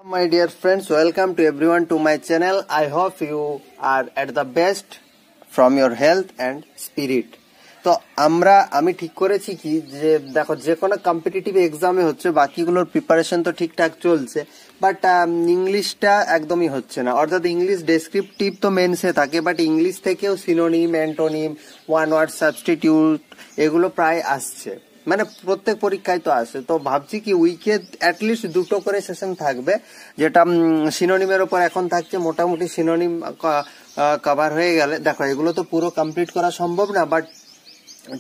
My dear friends, welcome to everyone to my channel. I hope you are at the best from your health and spirit. তো আমি ঠিক করেছি কি যে দেখো যে কোনো কম্পিটিটিভ এক্সামে হচ্ছে বাকিগুলোর প্রিপারেশন তো ঠিকঠাক চলছে, বাট ইংলিশটা একদমই হচ্ছে না। অর্থাৎ ইংলিশ ডেসক্রিপটিভ তো মেন্সে থাকে, বাট ইংলিশ থেকেও synonym, antonym, one word substitute এগুলো প্রায় আসছে, মানে প্রত্যেক পরীক্ষায় তো আসে। তো ভাবছি কি উইকে অ্যাটলিস্ট দুটো করে সেশন থাকবে, যেটা সিনোনিমের ওপর এখন থাকছে। মোটামুটি সিনোনিম কভার হয়ে গেলে, দেখো এগুলো তো পুরো কমপ্লিট করা সম্ভব না, বাট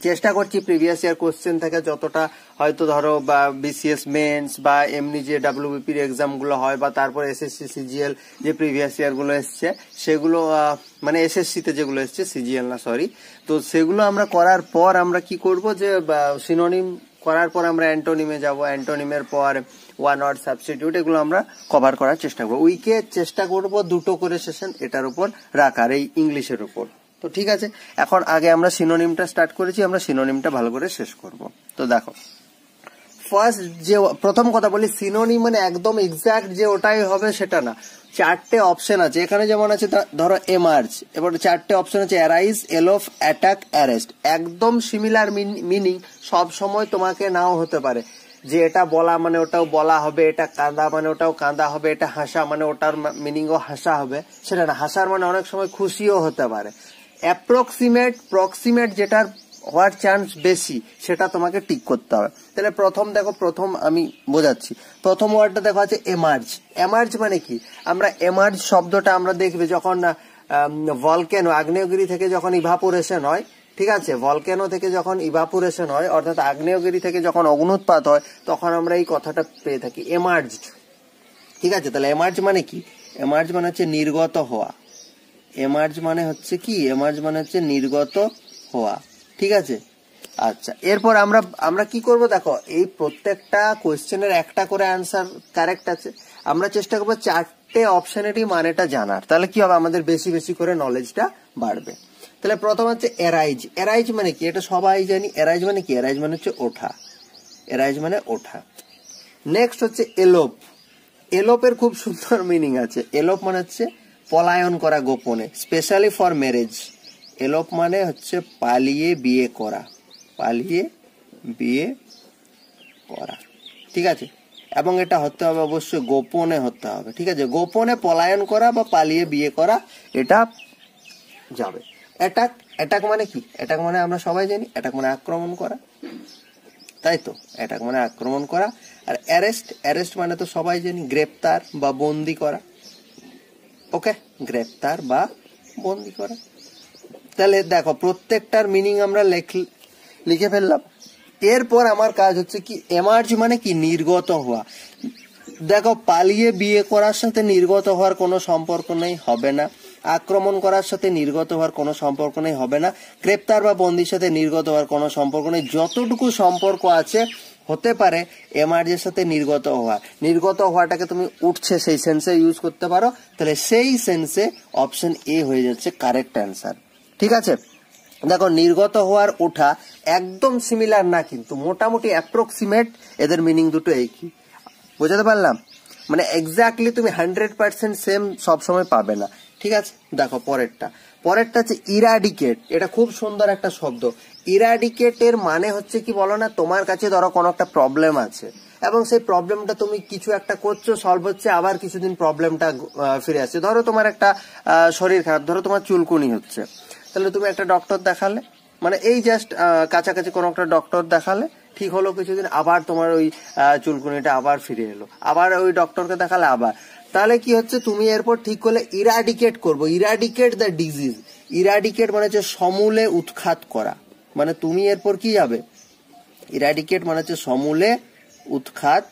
চেষ্টা করছি প্রিভিয়াস ইয়ার কোশ্চেন থেকে যতটা, হয়তো ধরো বা বিসিএস মেন্স বা এমনি যে ডাব্লিউবিপির এক্সাম গুলো হয়, বা তারপর এসএসসি সিজিএল যে প্রিভিয়াস ইয়ার গুলো এসছে সেগুলো, মানে এসএসসি তে যেগুলো এসছে, সিজিএল না সরি, তো সেগুলো আমরা করার পর আমরা কি করব যে সিনোনিম করার পর আমরা অ্যান্টোনিমে যাব, অ্যান্টোনিমের পর ওয়ান ওয়ার্ড সাবস্টিটিউট, এগুলো আমরা কভার করার চেষ্টা করবো। উইকে চেষ্টা করব দুটো করে সেশন এটার উপর রাখার, এই ইংলিশের উপর। তো ঠিক আছে, এখন আগে আমরা সিনোনিমটা স্টার্ট করেছি, আমরা সিনোনিমটা ভালো করে শেষ করব। তো দেখো ফার্স্ট যে প্রথম কথা বলি, সিনোনিম মানে একদম এক্সাক্ট যে ওটাই হবে সেটা না। চারটে অপশন আছে এখানে, যেমন আছে ধরো এমার্জ, এবার চারটে অপশন আছে অ্যারাইজ, এলোফ, অ্যাটাক, অ্যারেস্ট। একদম সিমিলার মিনিং সব সময় তোমাকে নাও হতে পারে, যে এটা বলা মানে ওটাও বলা হবে, এটা কাঁদা মানে ওটাও কাঁদা হবে, এটা হাসা মানে ওটার মিনিংও হাসা হবে, সেটা না। হাসার মানে অনেক সময় খুশিও হতে পারে। প্রক্সিমেট যেটার হওয়ার চান্স বেশি সেটা তোমাকে টিক করতে হবে। তাহলে প্রথম আমি বোঝাচ্ছি। প্রথম ওয়ার্ডটা দেখো আছে এমার্জ। এমার্জ মানে কি, আমরা এমার্জ শব্দটা আমরা দেখবে যখন ভলক্যানো, আগ্নেয়গিরি থেকে যখন ইভাপোরেশন হয়, ঠিক আছে, ভলক্যানো থেকে যখন ইভাপোরেশন হয়, অর্থাৎ আগ্নেয়গিরি থেকে যখন অগ্নুৎপাত হয়, তখন আমরা এই কথাটা পেয়ে থাকি এমার্জ। ঠিক আছে, তাহলে এমার্জ মানে কি? এমার্জ মানে হচ্ছে নির্গত হওয়া। এমার্জ মানে হচ্ছে কি? এমার্জ মানে হচ্ছে নির্গত হওয়া। ঠিক আছে, আচ্ছা। এরপর আমরা কি করব, দেখো এই প্রত্যেকটা কোয়েশ্চেনের একটা করে আনসার কারেক্ট আছে। আমরা চেষ্টা করবো চারটে অপশনেরই মানেটা জানার, তাহলে কি হবে, আমাদের বেশি বেশি করে নলেজটা বাড়বে। তাহলে প্রথম হচ্ছে এরাইজ। এরাইজ মানে কি, এটা সবাই জানি। এরাইজ মানে কি? এরাইজ মানে হচ্ছে ওঠা। এরাইজ মানে ওঠা। নেক্সট হচ্ছে এলোপ। এলোপের খুব সুন্দর মিনিং আছে। এলোপ মানে হচ্ছে পলায়ন করা গোপনে, স্পেশালি ফর ম্যারেজ। এলোপ মানে হচ্ছে পালিয়ে বিয়ে করা। পালিয়ে বিয়ে করা, ঠিক আছে, এবং এটা হতে হবে অবশ্যই গোপনে হতে হবে। ঠিক আছে, গোপনে পলায়ন করা বা পালিয়ে বিয়ে করা, এটা যাবে। অ্যাটাক। অ্যাটাক মানে কি? অ্যাটাক মানে আমরা সবাই জানি, অ্যাটাক মানে আক্রমণ করা, তাই তো, অ্যাটাক মানে আক্রমণ করা। আর অ্যারেস্ট, অ্যারেস্ট মানে তো সবাই জানি, গ্রেপ্তার বা বন্দি করা। ওকে, গ্রেপ্তার বা বন্দি করা। তাহলে দেখো প্রত্যেকটার মিনিং আমরা লিখে ফেললাম। এরপর আমার কাজ হচ্ছে কি, এমার্জ মানে কি? নির্গত হওয়া। দেখো পালিয়ে বিয়ে করার সাথে নির্গত হওয়ার কোনো সম্পর্ক নেই, হবে না। আক্রমণ করার সাথে নির্গত হওয়ার কোনো সম্পর্ক নেই, হবে না। গ্রেপ্তার বা বন্দির সাথে নির্গত হওয়ার কোনো সম্পর্ক নেই। যতটুকু সম্পর্ক আছে হতে পারে এমার্জের সাথে নির্গত হওয়া। নির্গত হওয়াটাকে তুমি উঠছে সেই সেন্সে ইউজ করতে পারো, তাহলে সেই সেন্সে অপশন এ হয়ে যাচ্ছে কারেক্ট অ্যান্সার। ঠিক আছে, দেখো নির্গত হওয়ার ওঠা একদম সিমিলার না, কিন্তু মোটামুটি অ্যাপ্রক্সিমেট এদের মিনিং দুটো একই। বোঝাতে পারলাম? মানে এক্স্যাক্টলি তুমি 100% সেম সবসময় পাবে না। ঠিক আছে, দেখো পরেরটা হচ্ছে ইরাডিকেট। এটা খুব সুন্দর একটা শব্দ। ইরাডিকেটের মানে হচ্ছে কি বলো না, তোমার কাছে ধরো কোনো একটা প্রবলেম আছে, এবং সেই প্রবলেমটা তুমি কিছু একটা করছো, সলভ হচ্ছে, আবার কিছুদিন প্রবলেমটা ফিরে আসছে। ধরো তোমার একটা শরীর খারাপ, ধরো তোমার চুলকুনি হচ্ছে, তাহলে তুমি একটা ডক্টর দেখালে, মানে এই জাস্ট কাছাকাছি কোনো একটা ডক্টর দেখালে, ঠিক হলো কিছুদিন, আবার তোমার ওই চুলকুনিটা আবার ফিরে এলো, আবার ওই ডক্টরকে দেখালে আবার। তাহলে কি হচ্ছে, তুমি এরপর ঠিক করলে ইরাডিকেট করবো, ইরাডিকেট দ্য ডিজিজ। ইরাডিকেট মানে হচ্ছে সমূলে উৎখাত করা, মানে তুমি এরপর কি যাবে, ইরাডিকেট মানে হচ্ছে সমূলে উৎখাত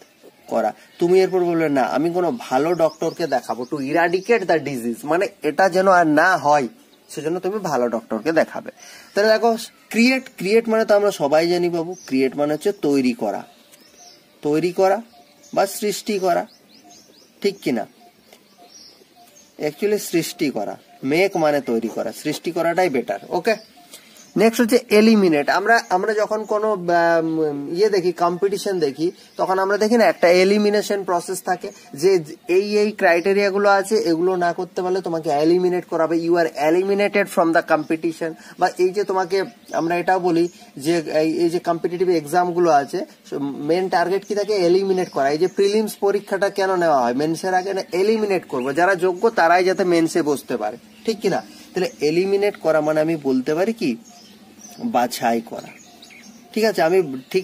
করা। তুমি এরপর বলবে না আমি কোনো ভালো ডক্টরকে দেখাবো, টু ইরাডিকেট দ্য ডিজিজ, মানে এটা যেন আর না হয় সেজন্য তুমি ভালো ডক্টরকে দেখাবে। তাহলে দেখো ক্রিয়েট। ক্রিয়েট মানে তো আমরা সবাই জানি বাবু, ক্রিয়েট মানে হচ্ছে তৈরি করা। তৈরি করা বা সৃষ্টি করা, ঠিক কিনা? অ্যাকচুয়ালি সৃষ্টি করা, মেক মানে তৈরি করা, সৃষ্টি করাটাই বেটার। ওকে, নেক্সট হচ্ছে এলিমিনেট। আমরা যখন কোনো দেখি, কম্পিটিশন দেখি, তখন আমরা দেখি না একটা এলিমিনেশন প্রসেস থাকে, যে এই ক্রাইটেরিয়া গুলো আছে, এগুলো না করতে পারলে তোমাকে এলিমিনেট করাবে, you are eliminated from the competition. বা এই যে তোমাকে আমরা এটাও বলি যে এই যে কম্পিটিটিভ এক্সাম গুলো আছে, মেন টার্গেট কি থাকে? এলিমিনেট করা। এই যে প্রিলিমস পরীক্ষাটা কেন নেওয়া হয়? মেন্সের আগে না এলিমিনেট করবো, যারা যোগ্য তারাই যাতে মেন্সে বসতে পারে, ঠিক কিনা? তাহলে এলিমিনেট করা মানে আমি বলতে পারি কি, বাছাই করা। ঠিক আছে, আমি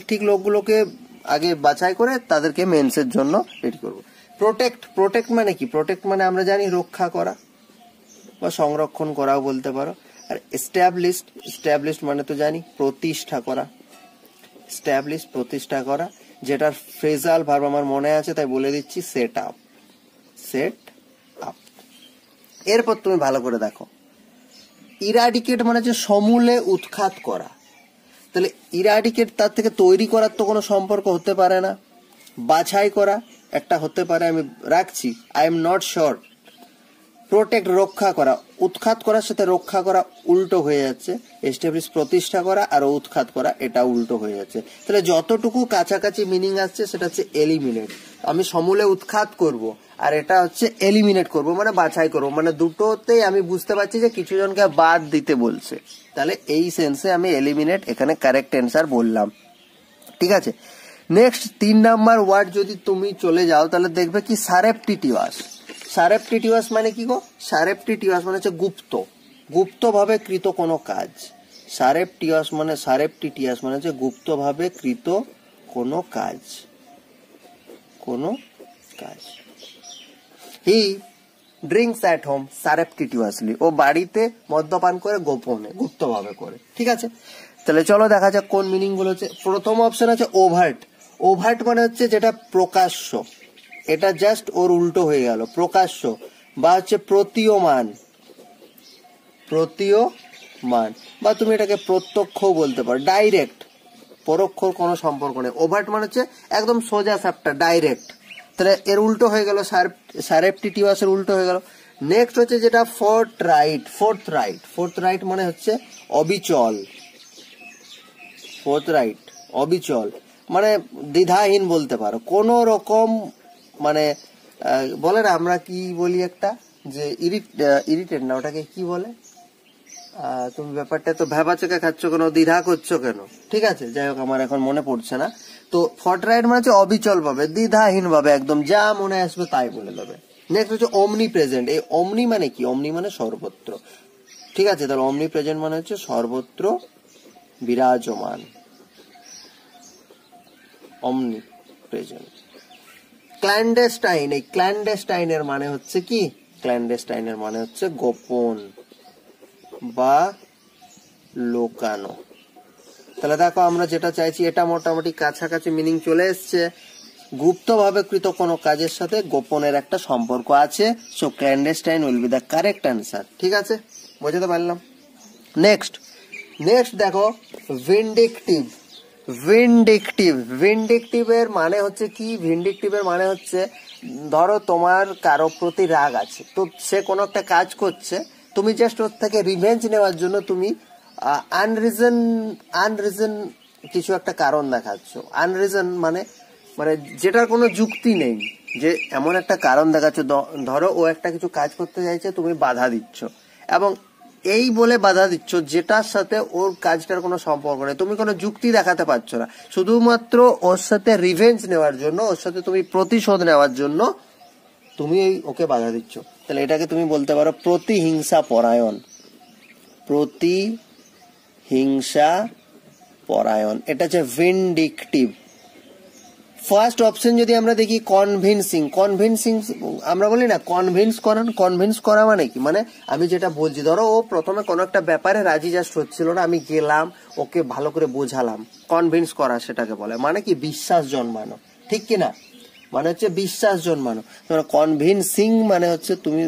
ঠিক লোকগুলোকে আগে বাছাই করে তাদেরকে মেন্সের জন্য রেডি করব। প্রোটেক্ট মানে কি? প্রোটেক্ট মানে আমরা জানি রক্ষা করা বা সংরক্ষণ করাও বলতে পারো। আর এস্টাবলিশড মানে তো জানি প্রতিষ্ঠা করা। প্রতিষ্ঠা করা, যেটার ফ্রেজাল ভার্ব আমার মনে আছে তাই বলে দিচ্ছি, সেট আপ। এরপর তুমি ভালো করে দেখো, ইরাডিকেট মানে হচ্ছে সমূলে উৎখাত করা। তাহলে ইরাডিকেট, তার থেকে তৈরি করার তো কোনো সম্পর্ক হতে পারে না। বাছাই করা একটা হতে পারে, আমি রাখছি, I am not sure. Protect রক্ষা করা, উৎখাত করার সাথে রক্ষা করা উল্টো হয়ে যাচ্ছে। এস্টাবলিশ প্রতিষ্ঠা করা আর উৎখাত করা এটা উল্টো হয়ে যাচ্ছে। তাহলে যতটুকু কাছাকাছি মিনিং আসছে সেটা হচ্ছে এলিমিনেট। আমি সমূলে উৎখাত করব, আর এটা হচ্ছে এলিমিনেট করব মানে বাছাই করব। মানে দুটোতেই আমি বুঝতে পারছি যে কিছু জনকে বাদ দিতে বলছে। তাহলে এই সেন্সে আমি এলিমিনেট এখানে কারেক্ট অ্যান্সার বললাম। ঠিক আছে, নেক্সট 3 নাম্বার ওয়ার্ড যদি তুমি চলে যাও তাহলে দেখবে কি, সারেপ্টিটিউয়াস। সারেপ্টিটিউয়াস মানে কি গো? সারেপ্টিটিউয়াস মানে হচ্ছে গুপ্তভাবে কৃত কোনো কাজ। সারেপ্টিটিউয়াস মানে হচ্ছে গুপ্তভাবে কৃত কোনো কাজ। হি ড্রিঙ্কস অ্যাট হোম সারেপ্টিটিউয়াসলি, ও বাড়িতে মদ্যপান করে গোপনে, গুপ্তভাবে করে। ঠিক আছে, তাহলে চলো দেখা যাক কোন মিনিং গুলো হচ্ছে। প্রথম অপশন আছে ওভার্ট। ওভার্ট মানে হচ্ছে যেটা প্রকাশ্য, এটা জাস্ট ওর উল্টো হয়ে গেল, প্রকাশ্য। বা হচ্ছে প্রতীয়মান, বা তুমি এটাকে প্রত্যক্ষ বলতে পারো, ডাইরেক্ট, পরোক্ষর কোনো সম্পর্ক নেই। ওভার্ট মানে হচ্ছে একদম সোজা সাপটা, ডাইরেক্ট। তাহলে এর উল্টো হয়ে গেল, সারেপ্টিটিউয়াসের উল্টো হয়ে গেল। নেক্সট হচ্ছে যেটা ফোর্থ রাইট মানে হচ্ছে অবিচল। অবিচল মানে দ্বিধাহীন বলতে পারো, কোন রকম মানে বলে না, আমরা কি বলি একটা, যে ইরিটেট না, ওটাকে কি বলে? তুমি ব্যাপারটা তো ভেবাচোকা খাচ্ছ কেন, দ্বিধা করছো কেন? ঠিক আছে, যাই হোক, আমার এখন মনে পড়ছে না। তো ফর্টরাইট মানে হচ্ছে অবিচল ভাবে, দ্বিধাহীন ভাবে, একদম যা মনে আসবে তাই বলে দেবে। নেক্সট হচ্ছে অমনি প্রেজেন্ট। এই অমনি মানে কি? অমনি মানে সর্বত্র। ঠিক আছে, তাহলে অমনি প্রেজেন্ট মানে হচ্ছে সর্বত্র বিরাজমান, অমনি প্রেজেন্ট। ক্ল্যান্ডেস্টাইন, এই ক্ল্যান্ডেস্টাইনের মানে হচ্ছে কি? ক্ল্যান্ডেস্টাইনের মানে হচ্ছে গোপন বা লোকানো। তাহলে দেখো, আমরা যেটা চাইছি এটা মোটামুটি কাছাকাছি মিনিং চলে এসছে। গুপ্তভাবে কৃত কোনো কাজের সাথে গোপনের একটা সম্পর্ক আছে, so clandestine will be the correct answer. ঠিক আছে, বুঝতে পারলাম। নেক্সট দেখো, ভিন্ডিকটিভ এর মানে হচ্ছে কি? ভিন্ডিকটিভের মানে হচ্ছে, ধরো তোমার কারো প্রতি রাগ আছে, তো সে কোনো একটা কাজ করছে, তুমি জাস্ট ওর থেকে রিভেঞ্জ নেওয়ার জন্য তুমি আনরিজন কিছু একটা কারণ দেখাচ্ছ। আনরিজন মানে যেটার কোনো যুক্তি নেই, যে এমন একটা কারণ দেখাচ্ছ। ধরো ও একটা কিছু কাজ করতে চাইছে, তুমি বাধা দিচ্ছ, এবং এই বলে বাধা দিচ্ছ যেটার সাথে ওর কাজটার কোনো সম্পর্ক নেই, তুমি কোনো যুক্তি দেখাতে পারছো না, শুধুমাত্র ওর সাথে রিভেঞ্জ নেওয়ার জন্য, ওর সাথে তুমি প্রতিশোধ নেওয়ার জন্য তুমি ওকে বাধা দিচ্ছ। তাহলে এটাকে তুমি বলতে পারো প্রতিহিংসা পরায়ণ। এটা হচ্ছে ভিন্ডিকটিভ। ফার্স্ট অপশন যদি আমরা দেখি, কনভিন্সিং আমরা বলি না, কনভিন্স করা মানে কি? মানে আমি যেটা বলছি, ধরো ও প্রথমে কোনো একটা ব্যাপারে রাজি জাস্ট হচ্ছিল না, আমি গেলাম, ওকে ভালো করে বোঝালাম, কনভিন্স করা সেটাকে বলে। মানে কি? বিশ্বাস জন্মানো, ঠিক কিনা? মানে হচ্ছে বিশ্বাস জন্মানো। কনভিন্সিং মানে হচ্ছে তুমি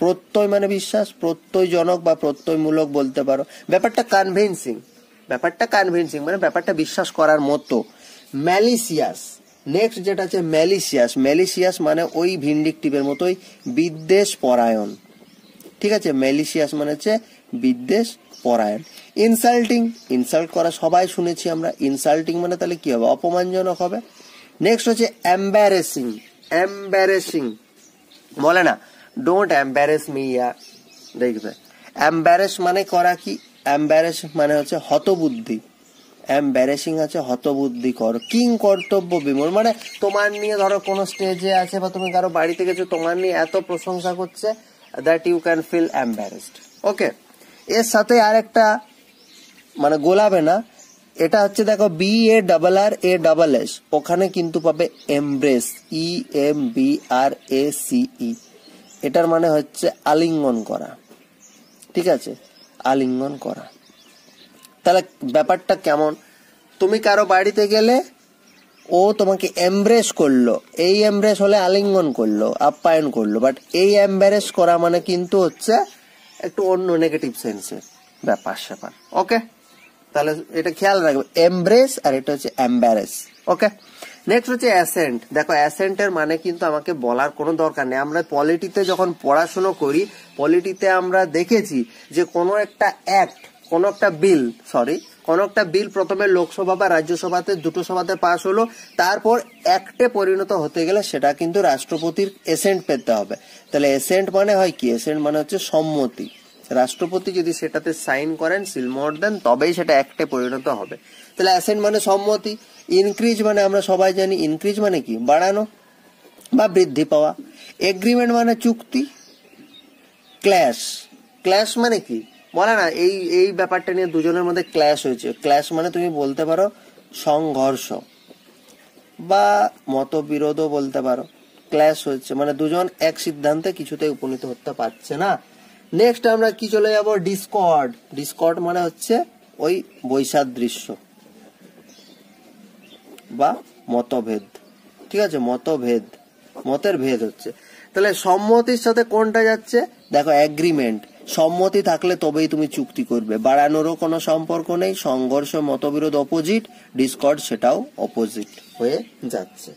প্রত্যয় মানে বিশ্বাস, প্রত্যয়জনক বা প্রত্যয়মূলক বলতে পারো। ব্যাপারটা কনভিন্সিং মানে ব্যাপারটা বিশ্বাস করার মতো। ম্যালিসিয়াস, নেক্সট যেটা আছে ম্যালিসিয়াস মানে ওই ভিন্ডিকটিভের মতোই বিদ্বেষ পরায়ণ। ঠিক আছে, ম্যালিসিয়াস মানে হচ্ছে বিদ্বেষ পরায়ণ। ইনসাল্টিং, ইনসাল্ট করা সবাই শুনেছি আমরা, ইনসাল্টিং মানে তাহলে কি হবে, অপমানজনক হবে। নেক্সট হচ্ছে এম্বারেসিং, এম্বারেসিং বলে না ডোন্ট এম্বারেস মি ইয়া, দেখবে এম্বারেস মানে করা কি, এম্বারেস মানে হচ্ছে হতবুদ্ধি, এম্বারেসিং আছে হতবুদ্ধি কর, কিং কর্তব্য বিমূঢ়, মানে তোমার নিয়ে ধরো কোনো স্টেজে আছে বা তুমি কারো বাড়িতে গেছো, তোমার নিয়ে এত প্রশংসা করছে that you can feel embarrassed. Okay, এর সাথে আরেকটা মানে গোলাবে না, এটা হচ্ছে দেখো BARRASS, ওখানে কিন্তু পাবে এমব্রেস, EMBRACE, এটার মানে হচ্ছে আলিঙ্গন করা। ঠিক আছে, আলিঙ্গন করা। তাহলে ব্যাপারটা কেমন, তুমি কারো বাড়িতে গেলে ও তোমাকে এমব্রেস করলো, এই এমব্রেস হলে আলিঙ্গন করলো, আপ্যায়ন করলো, বাট এই এমব্রেস করা মানে কিন্তু হচ্ছে একটু অন্য নেগেটিভ সেন্সের ব্যাপার স্যাপার। ওকে, তাহলে এটা খেয়াল রাখবে, এমব্রেস আর এটা হচ্ছে এম্বারেস। ওকে, নেক্সট হচ্ছে অ্যাসেন্ট। দেখো অ্যাসেন্টের মানে কিন্তু আমাকে বলার কোনো দরকার নেই, আমরা পলিটিতে যখন পড়াশোনা করি, পলিটিতে আমরা দেখেছি যে কোনো একটা অ্যাক্ট, কোনো একটা বিল, কোনো একটা বিল প্রথমে লোকসভা বা রাজ্যসভাতে দুটো সভাতে পাস হলো, তারপর অ্যাক্টে পরিণত হতে গেলে সেটা কিন্তু রাষ্ট্রপতির এসেন্ট পেতে হবে। তাহলে এসেন্ট মানে হয় কি, এসেন্ট মানে হচ্ছে সম্মতি, রাষ্ট্রপতি যদি সেটাতে সাইন করেন, সিলমোহর দেন, তবেই সেটা অ্যাক্টে পরিণত হবে। তাহলে অ্যাসেন্ট মানে সম্মতি। ইনক্রিজ মানে আমরা সবাই জানি, ইনক্রিজ মানে কি, বাড়ানো বা বৃদ্ধি পাওয়া। এগ্রিমেন্ট মানে চুক্তি। ক্ল্যাশ, ক্ল্যাশ মানে কি বলে না, এই ব্যাপারটা নিয়ে দুজনের মধ্যে ক্ল্যাশ হয়েছে। ক্ল্যাশ মানে তুমি বলতে পারো সংঘর্ষ বা মতবিরোধও বলতে পারো। ক্ল্যাশ হচ্ছে মানে দুজন এক সিদ্ধান্তে কিছুতে উপনীত হতে পারছে না। নেক্সট আমরা কি চলে যাব, ডিসকর্ড। ডিসকর্ড মানে হচ্ছে ওই বৈসাদৃশ্য বা মতভেদ। ঠিক আছে, মতভেদ, মতের ভেদ হচ্ছে। তাহলে সম্মতির সাথে কোনটা যাচ্ছে, দেখো এগ্রিমেন্ট, সম্মতি থাকলে তবেই তুমি চুক্তি করবে, বাড়ানোরও কোনো সম্পর্ক নেই। সংঘর্ষ, মতবিরোধ অপোজিট, ডিসকর্ড সেটাও অপোজিট হয়ে যাচ্ছে।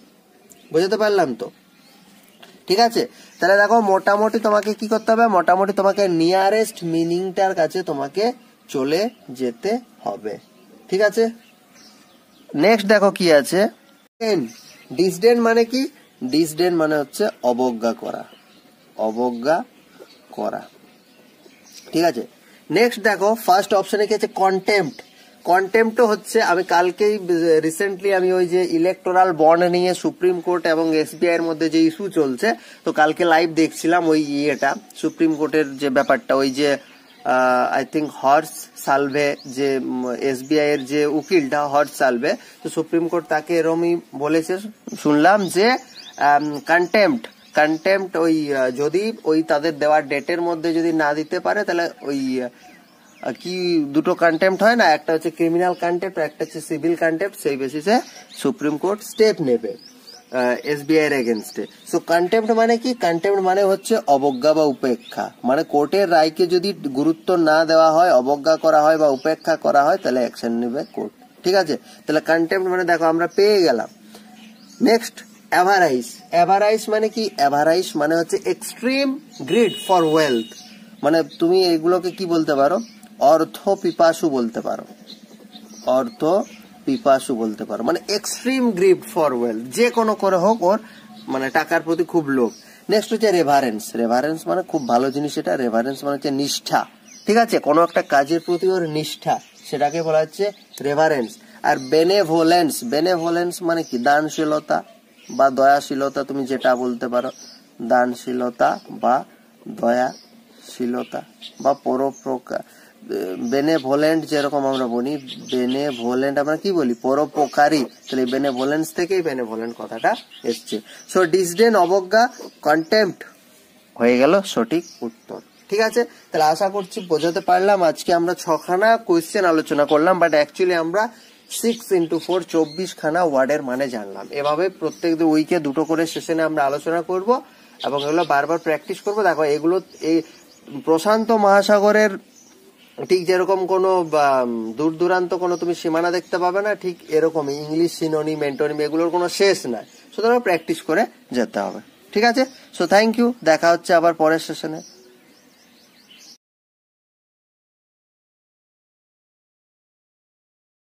বুঝতে পারলাম তো? ঠিক আছে, তাহলে দেখো মোটামুটি তোমাকে কি করতে হবে, মোটামুটি তোমাকে নিয়ারেস্ট মিনিংটার কাছে তোমাকে চলে যেতে হবে। ঠিক আছে, নেক্সট দেখো কি আছে, ডিসডেন মানে কি, ডিসডেন মানে হচ্ছে অবজ্ঞা করা, অবজ্ঞা করা। ঠিক আছে, নেক্সট দেখো ফার্স্ট অপশনে কি আছে, কন্টেম্পট। কন্টেম্পট হচ্ছে, আমি কালকেই রিসেন্টলি আমি ওই যে ইলেকটোরাল বন্ড নিয়ে সুপ্রিম কোর্ট এবং SBI এর মধ্যে যে ইস্যু চলছে, তো কালকে লাইভ দেখছিলাম ওই ইয়েটা, সুপ্রিম কোর্টের যে ব্যাপারটা, ওই যে আই থিঙ্ক হর্স সালভে, যে SBI এর যে উকিলটা হর্স সালভে, তো সুপ্রিম কোর্ট তাকে এরমই বলেছে শুনলাম যে কন্টেম্পট, কন্টেম্পট ওই যদি ওই তাদের দেওয়া ডেটের মধ্যে যদি না দিতে পারে, তাহলে ওই কি দুটো কন্টেম্পট হয় না, একটা হচ্ছে ক্রিমিনাল কন্টেম্পট আর একটা হচ্ছে সিভিল কন্টেম্পট, সেই বেসিসে সুপ্রিম কোর্ট স্টেপ নেবে SBI এর এগেনস্টে। সো কন্টেম্পট মানে কি, কন্টেম্পট মানে হচ্ছে অবজ্ঞা বা উপেক্ষা, মানে কোর্টের রায়কে যদি গুরুত্ব না দেওয়া হয়, অবজ্ঞা করা হয় বা উপেক্ষা করা হয়, তাহলে অ্যাকশন নেবে কোর্ট। ঠিক আছে, তাহলে কন্টেম্পট মানে দেখো আমরা পেয়ে গেলাম। Next average. অ্যাভারাইজ মানে কি, অ্যাভারাইজ মানে হচ্ছে এক্সট্রিম গ্রিড ফর ওয়েলথ, মানে তুমি এগুলোকে কি বলতে পারো, অর্থ পিপাসু বলতে পারো, অর্থ পিপাসু বলতে পারো, মানে এক্সট্রিম গ্রিড ফর ওয়েলথ, যে কোনো করে হোক ওর মানে টাকার প্রতি খুব লোভ। নেক্সট হচ্ছে রেভারেন্স। রেভারেন্স মানে খুব ভালো জিনিস এটা, রেভারেন্স মানে হচ্ছে নিষ্ঠা। ঠিক আছে, কোনো একটা কাজের প্রতি ওর নিষ্ঠা, সেটাকে বলা হচ্ছে রেভারেন্স। আর বেনেভোলেন্স, বেনেভোলেন্স মানে কি, দানশীলতা বা দয়াশীলতা, তুমি যেটা বলতে পারো, দানশীলতা বা দয়াশীলতা বা পরোপকার। বেনেভোলেন্ট যেরকম আমরা বলি, বেনেভোলেন্ট আমরা কি বলি, পরোপকারী, তাহলে বেনেভোলেন্স থেকেই বেনেভোলেন্ট কথাটা এসছে। সো ডিসডেন অবজ্ঞা, কন্টেম্পট হয়ে গেল সঠিক উত্তর। ঠিক আছে, তাহলে আশা করছি বোঝাতে পারলাম। আজকে আমরা 6খানা কোয়েশ্চেন আলোচনা করলাম, বাট অ্যাকচুয়ালি আমরা 6 × 4 24 খানা ওয়ার্ডের মানে জানলাম। এভাবে প্রত্যেক উইকে দুটো করে সেশনে আমরা আলোচনা করব এবং এগুলো বারবার প্র্যাকটিস করব। দেখো এগুলো এই প্রশান্ত মহাসাগরের ঠিক যেরকম কোনো দূর দূরান্ত কোনো তুমি সীমানা দেখতে পাবে না, ঠিক এরকমই ইংলিশ সিনোনিম, এন্টোনিম এগুলোর কোনো শেষ নাই, সুতরাং প্র্যাকটিস করে যেতে হবে। ঠিক আছে, সো থ্যাংক ইউ, দেখা হচ্ছে আবার পরের সেশনে।